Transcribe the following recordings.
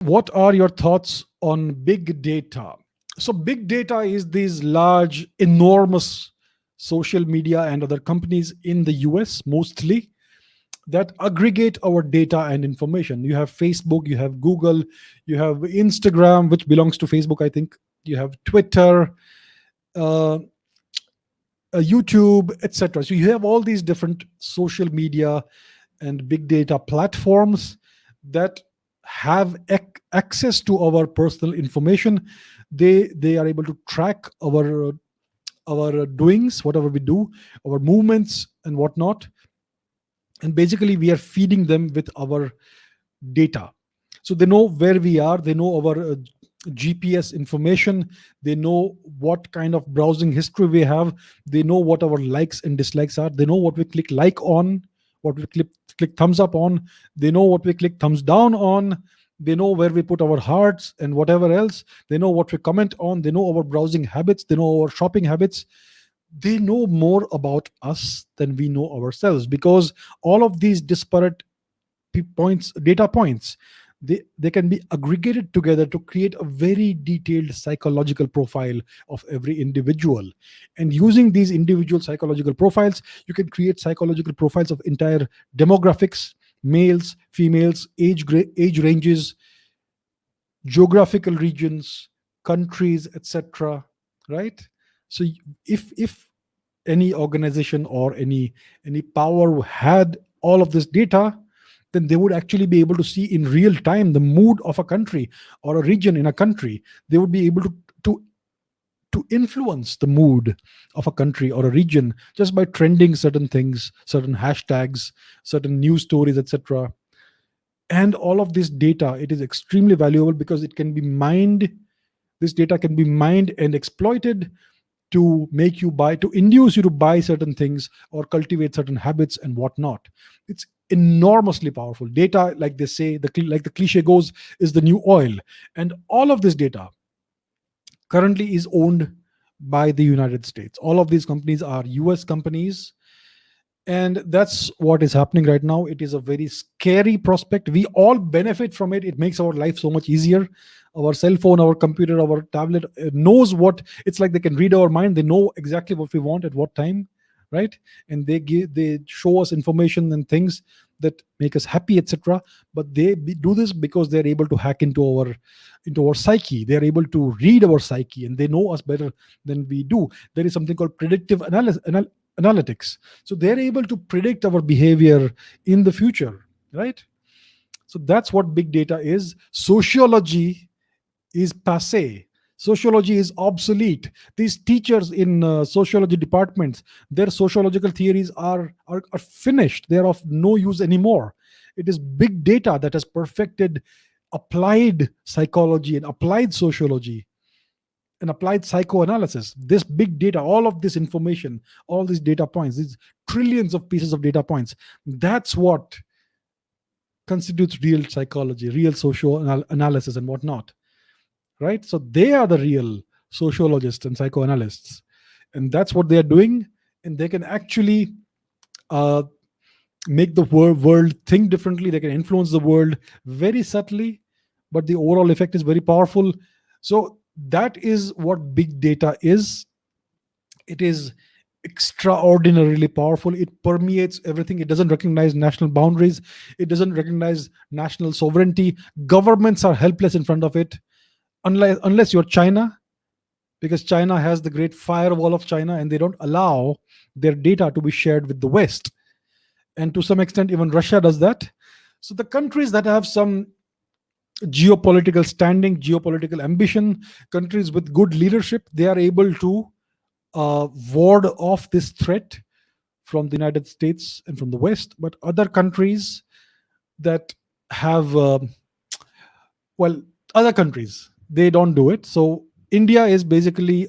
What are your thoughts on big data? So, big data is these large, enormous social media and other companies in the US mostly that aggregate our data and information. You have Facebook, you have Google, you have Instagram, which belongs to Facebook, I think. You have Twitter, uh, YouTube, etc. So you have all these different social media and big data platforms that have access to our personal information. They are able to track our doings, whatever we do, our movements and whatnot. And basically, we are feeding them with our data. So they know where we are, they know our GPS information, they know what kind of browsing history we have, they know what our likes and dislikes are, they know what we click like on, what we click thumbs up on, they know what we click thumbs down on, they know where we put our hearts and whatever else, they know what we comment on, they know our browsing habits, they know our shopping habits. They know more about us than we know ourselves, because all of these disparate points, data points, they can be aggregated together to create a very detailed psychological profile of every individual. And using these individual psychological profiles, you can create psychological profiles of entire demographics, males, females, age ranges, geographical regions, countries, etc. Right? So if any organization or any power had all of this data, then they would actually be able to see in real time the mood of a country or a region in a country. They would be able to to influence the mood of a country or a region just by trending certain things, certain hashtags, certain news stories, etc. And all of this data, it is extremely valuable because it can be mined. This data can be mined and exploited to make you buy, to induce you to buy certain things or cultivate certain habits and whatnot. It's enormously powerful data. Like they say, like the cliche goes, is the new oil. And all of this data currently is owned by the United States. All of these companies are US companies, and that's what is happening right now. It is a very scary prospect. We all benefit from it. It makes our life so much easier. Our cell phone, our computer, our tablet knows what it's like. They can read our mind. They know exactly what we want at what time, right? And they show us information and things that make us happy, etc. But do this because they're able to hack into our psyche. They're able to read our psyche, and they know us better than we do. There is something called predictive analytics. So they're able to predict our behavior in the future, right? So that's what big data is. Sociology is passe. Sociology is obsolete. These teachers in sociology departments, their sociological theories are finished. They're of no use anymore. It is big data that has perfected applied psychology and applied sociology and applied psychoanalysis. This big data, all of this information, all these data points, these trillions of pieces of data points, that's what constitutes real psychology, real social analysis and whatnot, right? So they are the real sociologists and psychoanalysts, and that's what they are doing. And they can actually uh, make the world think differently. They can influence the world very subtly, but the overall effect is very powerful. So that is what big data is. It is extraordinarily powerful. It permeates everything. It doesn't recognize national boundaries. It doesn't recognize national sovereignty. Governments are helpless in front of it, unless you're China, because China has the great firewall of China, and they don't allow their data to be shared with the West. And to some extent, even Russia does that. So the countries that have some geopolitical standing, geopolitical ambition, countries with good leadership, they are able to ward off this threat from the United States and from the West. But other countries that have, well, other countries, they don't do it. So India is basically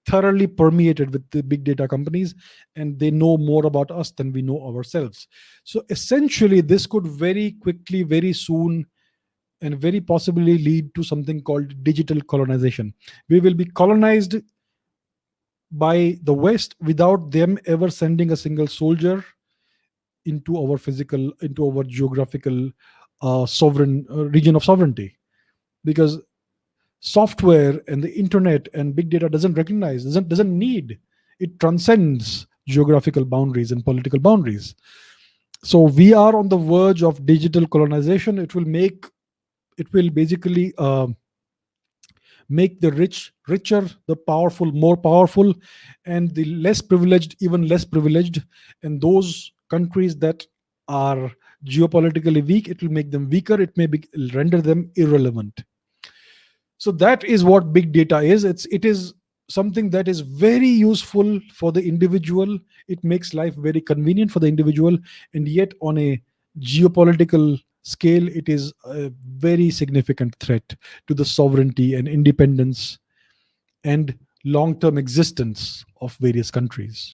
thoroughly permeated with the big data companies, and they know more about us than we know ourselves. So essentially, this could very quickly, very soon, and very possibly lead to something called digital colonization. We will be colonized by the West without them ever sending a single soldier into our physical, into our geographical sovereign region of sovereignty, because software and the internet and big data doesn't recognize, doesn't need, it transcends geographical boundaries and political boundaries. So we are on the verge of digital colonization. It will basically make the rich richer, the powerful more powerful, and the less privileged even less privileged. And those countries that are geopolitically weak, it will make them weaker. It may render them irrelevant. So that is what big data is. It is something that is very useful for the individual. It makes life very convenient for the individual, and yet on a geopolitical scale, it is a very significant threat to the sovereignty and independence and long-term existence of various countries.